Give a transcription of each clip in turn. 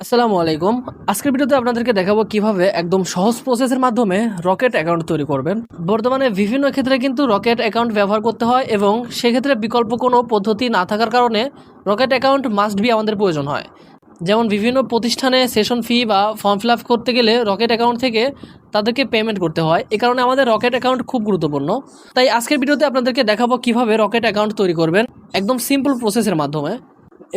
আসসালামু আলাইকুম। আজকের ভিডিওতে আপনাদেরকে দেখাবো কিভাবে একদম সহজ প্রসেসের মাধ্যমে রকেট অ্যাকাউন্ট তৈরি করবেন। বর্তমানে বিভিন্ন ক্ষেত্রে কিন্তু রকেট অ্যাকাউন্ট ব্যবহার করতে হয় এবং সেক্ষেত্রে বিকল্প কোনো পদ্ধতি না থাকার কারণে রকেট অ্যাকাউন্ট মাস্ট বি আমাদের প্রয়োজন হয়। যেমন বিভিন্ন প্রতিষ্ঠানে সেশন ফি বা ফর্ম ফিল আপ করতে গেলে রকেট অ্যাকাউন্ট থেকে তাদেরকে পেমেন্ট করতে হয়। এ কারণে আমাদের রকেট অ্যাকাউন্ট খুব গুরুত্বপূর্ণ। তাই আজকের ভিডিওতে আপনাদেরকে দেখাবো কিভাবে রকেট অ্যাকাউন্ট তৈরি করবেন একদম সিম্পল প্রসেসের মাধ্যমে।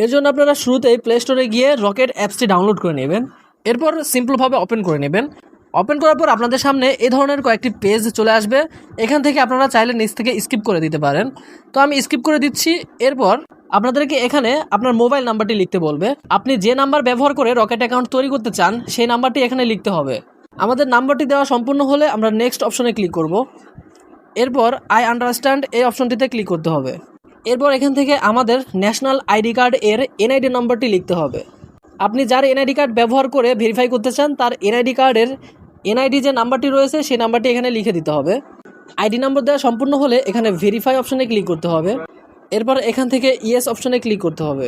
এর জন্য আপনারা শুরুতেই প্লে স্টোরে গিয়ে রকেট অ্যাপসটি ডাউনলোড করে নেবেন। এরপর সিম্পলভাবে ওপেন করে নেবেন। ওপেন করার পর আপনাদের সামনে এই ধরনের কয়েকটি পেজ চলে আসবে। এখান থেকে আপনারা চাইলে নিচ থেকে স্কিপ করে দিতে পারেন। তো আমি স্কিপ করে দিচ্ছি। এরপর আপনাদেরকে এখানে আপনার মোবাইল নাম্বারটি লিখতে বলবে। আপনি যে নাম্বার ব্যবহার করে রকেট অ্যাকাউন্ট তৈরি করতে চান সেই নাম্বারটি এখানে লিখতে হবে। আমাদের নাম্বারটি দেওয়া সম্পূর্ণ হলে আমরা নেক্সট অপশনে ক্লিক করব। এরপর আই আন্ডারস্ট্যান্ড এই অপশনটিতে ক্লিক করতে হবে। এরপর এখান থেকে আমাদের ন্যাশনাল আইডি কার্ড এর এনআইডি নম্বরটি লিখতে হবে। আপনি যার এনআইডি কার্ড ব্যবহার করে ভেরিফাই করতে চান তার এনআইডি কার্ডের এনআইডি যে নাম্বারটি রয়েছে সেই নাম্বারটি এখানে লিখে দিতে হবে। আইডি নম্বর দেওয়া সম্পূর্ণ হলে এখানে ভেরিফাই অপশনে ক্লিক করতে হবে। এরপর এখান থেকে ইয়েস অপশনে ক্লিক করতে হবে।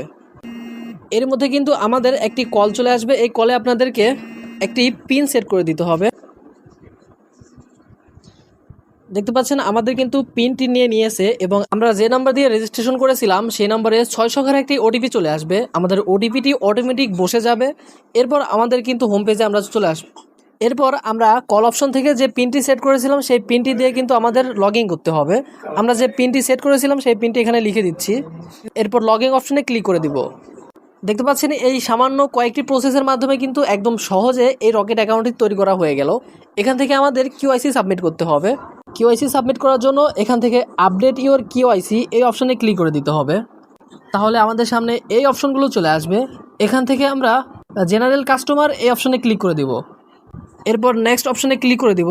এর মধ্যে কিন্তু আমাদের একটি কল চলে আসবে। এই কলে আপনাদেরকে একটি পিন সেট করে দিতে হবে। দেখতে পাচ্ছেন আমাদের কিন্তু পিনটি নিয়েছে এবং আমরা যে নাম্বার দিয়ে রেজিস্ট্রেশন করেছিলাম সেই নাম্বারে 6 সংখ্যার একটি ওটিপি চলে আসবে। আমাদের ওটিপিটি অটোমেটিক বসে যাবে। এরপর আমাদের কিন্তু হোম পেজে আমরা চলে আসব। এরপর আমরা কল অপশন থেকে যে পিনটি সেট করেছিলাম সেই পিনটি দিয়ে কিন্তু আমাদের লগ ইন করতে হবে। আমরা যে পিনটি সেট করেছিলাম সেই পিনটি এখানে লিখে দিচ্ছি। এরপর লগ ইন অপশনে ক্লিক করে দিব। দেখতে পাচ্ছেন এই সামান্য কয়েকটি প্রসেসের মাধ্যমে কিন্তু একদম সহজে এই রকেট অ্যাকাউন্টটি তৈরি করা হয়ে গেল। এখান থেকে আমাদের কিউআইসি সাবমিট করতে হবে। কিউআইসি সাবমিট করার জন্য এখান থেকে আপডেট ইওর কিউআইসি এই অপশনে ক্লিক করে দিতে হবে। তাহলে আমাদের সামনে এই অপশনগুলো চলে আসবে। এখান থেকে আমরা জেনারেল কাস্টমার এই অপশনে ক্লিক করে দিব। এরপর নেক্সট অপশনে ক্লিক করে দিব।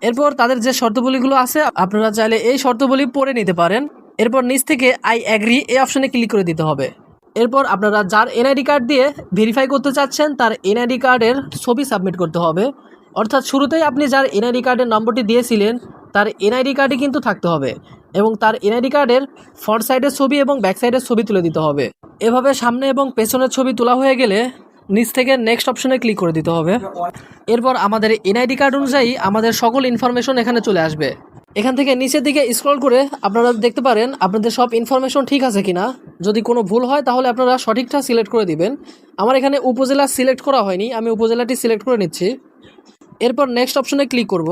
এরপর তাদের যে শর্তাবলীগুলো আছে আপনারা চাইলে এই শর্তাবলী পড়ে নিতে পারেন। এরপর নিচ থেকে আই অ্যাগ্রি এই অপশনে ক্লিক করে দিতে হবে। এরপর আপনারা যার এনআইডি কার্ড দিয়ে ভেরিফাই করতে চাচ্ছেন তার এনআইডি কার্ডের ছবি সাবমিট করতে হবে। অর্থাৎ শুরুতেই আপনি যার এনআইডি কার্ডের নম্বরটি দিয়েছিলেন তার এনআইডি কার্ডই কিন্তু থাকতে হবে এবং তার এনআইডি কার্ডের ফ্রন্ট সাইডের ছবি এবং ব্যাক সাইডের ছবি তুলে দিতে হবে। এভাবে সামনে এবং পেছনের ছবি তোলা হয়ে গেলে নিচ থেকে নেক্সট অপশনে ক্লিক করে দিতে হবে। এরপর আমাদের এনআইডি কার্ড অনুযায়ী আমাদের সকল ইনফরমেশন এখানে চলে আসবে। এখান থেকে নিচের দিকে স্ক্রল করে আপনারা দেখতে পারেন আপনাদের সব ইনফরমেশন ঠিক আছে কিনা। যদি কোনো ভুল হয় তাহলে আপনারা সঠিকটা সিলেক্ট করে দিবেন। আমার এখানে উপজেলা সিলেক্ট করা হয়নি, আমি উপজেলাটি সিলেক্ট করে নিচ্ছি। এরপর নেক্সট অপশনে ক্লিক করব।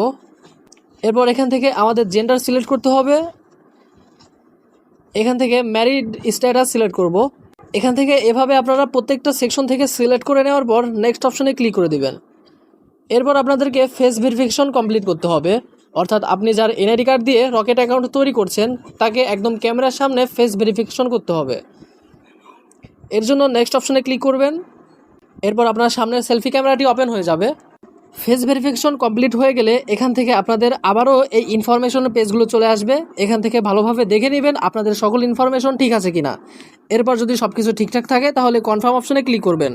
এরপর এখান থেকে আমাদের জেন্ডার সিলেক্ট করতে হবে। এখান থেকে ম্যারিড স্ট্যাটাস সিলেক্ট করব। এখান থেকে এভাবে আপনারা প্রত্যেকটা সেকশন থেকে সিলেক্ট করে নেওয়ার পর নেক্সট অপশনে ক্লিক করে দিবেন। এরপর আপনাদেরকে ফেস ভেরিফিকেশন কমপ্লিট করতে হবে। অর্থাৎ আপনি যার এনআইডি কার্ড দিয়ে রকেট অ্যাকাউন্ট তৈরি করছেন তাকে একদম ক্যামেরার সামনে ফেস ভেরিফিকেশন করতে হবে। এর জন্য নেক্সট অপশনে ক্লিক করবেন। এরপর আপনার সামনে সেলফি ক্যামেরাটি ওপেন হয়ে যাবে। ফেস ভেরিফিকেশন কমপ্লিট হয়ে গেলে এখান থেকে আপনাদের আবারও এই ইনফরমেশনের পেজগুলো চলে আসবে। এখান থেকে ভালোভাবে দেখে নেবেন আপনাদের সকল ইনফরমেশন ঠিক আছে কিনা। এরপর যদি সব কিছু ঠিকঠাক থাকে তাহলে কনফার্ম অপশনে ক্লিক করবেন।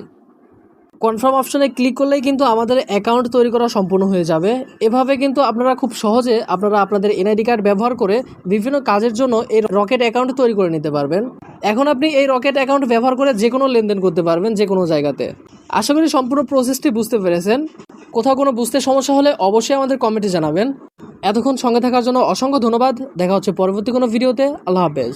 কনফার্ম অপশনে ক্লিক করলেই কিন্তু আমাদের অ্যাকাউন্ট তৈরি করা সম্পূর্ণ হয়ে যাবে। এভাবে কিন্তু আপনারা খুব সহজে আপনাদের এনআইডি কার্ড ব্যবহার করে বিভিন্ন কাজের জন্য এই রকেট অ্যাকাউন্ট তৈরি করে নিতে পারবেন। এখন আপনি এই রকেট অ্যাকাউন্ট ব্যবহার করে যে কোনো লেনদেন করতে পারবেন যে কোনো জায়গাতে। আশা করি সম্পূর্ণ প্রসেসটি বুঝতে পেরেছেন। কোথাও কোনো বুঝতে সমস্যা হলে অবশ্যই আমাদের কমেন্টে জানাবেন। এতক্ষণ সঙ্গে থাকার জন্য অসংখ্য ধন্যবাদ। দেখা হচ্ছে পরবর্তী কোনো ভিডিওতে। আল্লাহ হাফেজ।